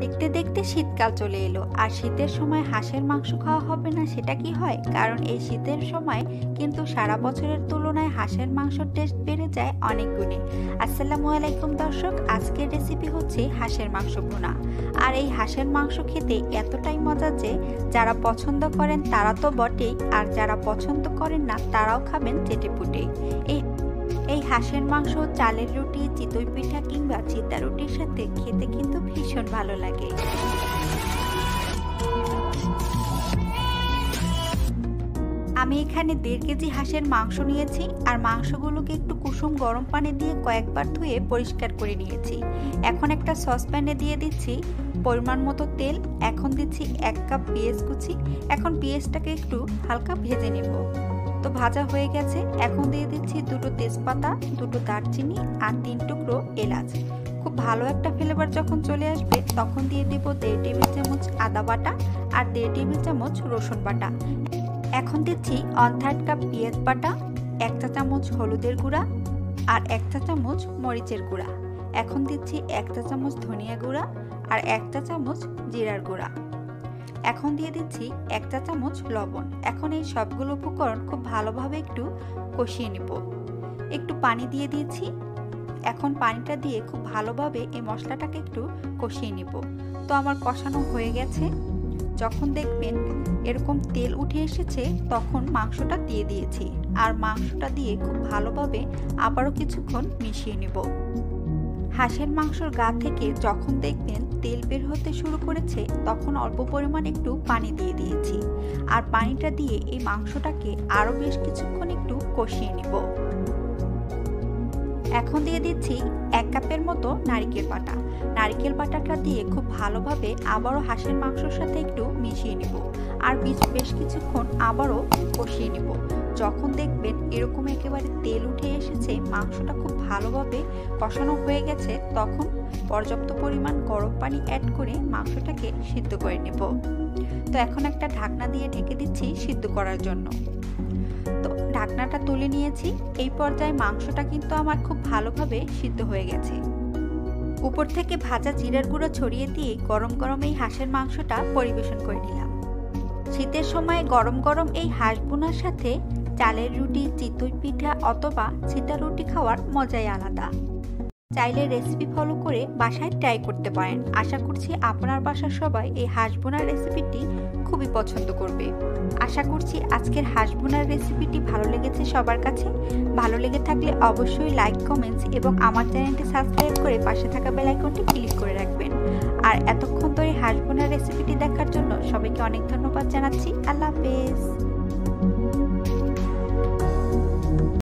দেখতে দেখতে শীতকাল চলে এলো, আর শীতের সময় হাঁসের মাংস খাওয়া হবে না সেটা কি হয়? কারণ এই শীতের সময় কিন্তু সারা বছরের তুলনায় হাঁসের মাংসের টেস্ট বেড়ে যায় অনেক গুণে। আসসালামু আলাইকুম দর্শক, আজকের রেসিপি হচ্ছে হাঁসের মাংস ভুনা। আর এই হাঁসের মাংস খেতে এতটাই মজা যে যারা পছন্দ করেন তারা তো বটেই, আর যারা পছন্দ করেন না তারাও খাবেন চেটেপুটে। এই হাঁসের মাংস চালের রুটি, চিতই পিঠা কিংবা চিতা রুটির সাথে খেতে কিন্তু ভীষণ ভালো লাগে। আমি এখানে 1.5 কেজি হাঁসের মাংস নিয়েছি, আর মাংসগুলোকে একটু কুসুম গরম পানি দিয়ে কয়েকবার ধুয়ে পরিষ্কার করে নিয়েছি। এখন একটা সসপ্যানে দিয়ে দিচ্ছি পরিমাণ মতো তেল। এখন দিচ্ছি 1 কাপ পেঁয়াজ কুচি। এখন পেঁয়াজটাকে একটু হালকা ভেজে নেব। তো ভাজা হয়ে গেছে। এখন দিয়ে দিচ্ছি 2টো তেজপাতা, 2টো দারচিনি আর 3 টুকরো এলাচ। খুব ভালো একটা ফ্লেভার যখন চলে আসবে তখন দিয়ে দেব 1.5 টেবিল চামচ আদা বাটা আর 1.5 টেবিল চামচ রসুন বাটা। এখন দিচ্ছি 1/3 কাপ পেঁয়াজ বাটা, 1 চা চামচ হলুদের গুঁড়া আর 1 চা চামচ মরিচের গুঁড়া। এখন দিচ্ছি 1 চা চামচ ধনিয়া গুঁড়া আর 1 চা চামচ জিরার গুঁড়া। এখন দিয়ে দিচ্ছি 1 চা চামচ লবণ। এখন এই সবগুলো উপকরণ খুব ভালোভাবে একটু কষিয়ে নেব। একটু পানি দিয়ে দিয়েছি। এখন পানিটা দিয়ে খুব ভালোভাবে এই মশলাটাকে একটু কষিয়ে নেব। তো আমার কষানো হয়ে গেছে। যখন দেখবেন এরকম তেল উঠে এসেছে তখন মাংসটা দিয়ে দিয়েছি, আর মাংসটা দিয়ে খুব ভালোভাবে আবারও কিছুক্ষণ মিশিয়ে নেব। হাঁসের মাংসর গা থেকে যখন দেখবেন তেল বের হতে শুরু করেছে তখন অল্প পরিমাণ একটু পানি দিয়ে দিয়েছি, আর পানিটা দিয়ে এই মাংসটাকে আরও বেশ কিছুক্ষণ একটু কষিয়ে নেব। এখন দিয়ে দিচ্ছি 1 কাপের মতো নারকেল বাটা। নারকেল বাটাটা দিয়ে খুব ভালোভাবে আবারও হাঁসের মাংসের সাথে একটু মিশিয়ে নেব, আর বেশ কিছুক্ষণ আবারও কষিয়ে নেব। যখন দেখবেন এরকম একেবারে তেল উঠে এসেছে, মাংসটা খুব ভালোভাবে কষানো হয়ে গেছে, তখন পর্যাপ্ত পরিমাণ গরম পানি অ্যাড করে মাংসটাকে সিদ্ধ করে নেব। তো এখন একটা ঢাকনা দিয়ে ঢেকে দিচ্ছি সিদ্ধ করার জন্য। তো ঢাকনাটা তুলে নিয়েছি। এই পর্যায়ে মাংসটা কিন্তু আমার খুব ভালোভাবে সিদ্ধ হয়ে গেছে। উপর থেকে ভাজা জিরার গুঁড়ো ছড়িয়ে দিয়ে গরম গরম এই হাঁসের মাংসটা পরিবেশন করে নিলাম। শীতের সময় গরম গরম এই হাঁস ভুনার সাথে চালের রুটি, চিতই পিঠা অথবা চিতা রুটি খাওয়ার মজাই আলাদা। চাইলে রেসিপি ফলো করে বাসায় ট্রাই করতে পারেন। আশা করছি আপনার বাসার সবাই এই হাঁস ভুনার রেসিপিটি খুবই পছন্দ করবে। আশা করছি আজকের হাঁস ভুনার রেসিপিটি ভালো লেগেছে সবার কাছে। ভালো লেগে থাকলে অবশ্যই লাইক, কমেন্টস এবং আমার চ্যানেলটি সাবস্ক্রাইব করে পাশে থাকা বেল আইকনটি ক্লিক করে রাখবেন। আর এতক্ষণ ধরে হাঁস ভুনার রেসিপিটি দেখার জন্য সবাইকে অনেক ধন্যবাদ জানাচ্ছি। আল্লাহ হাফেজ।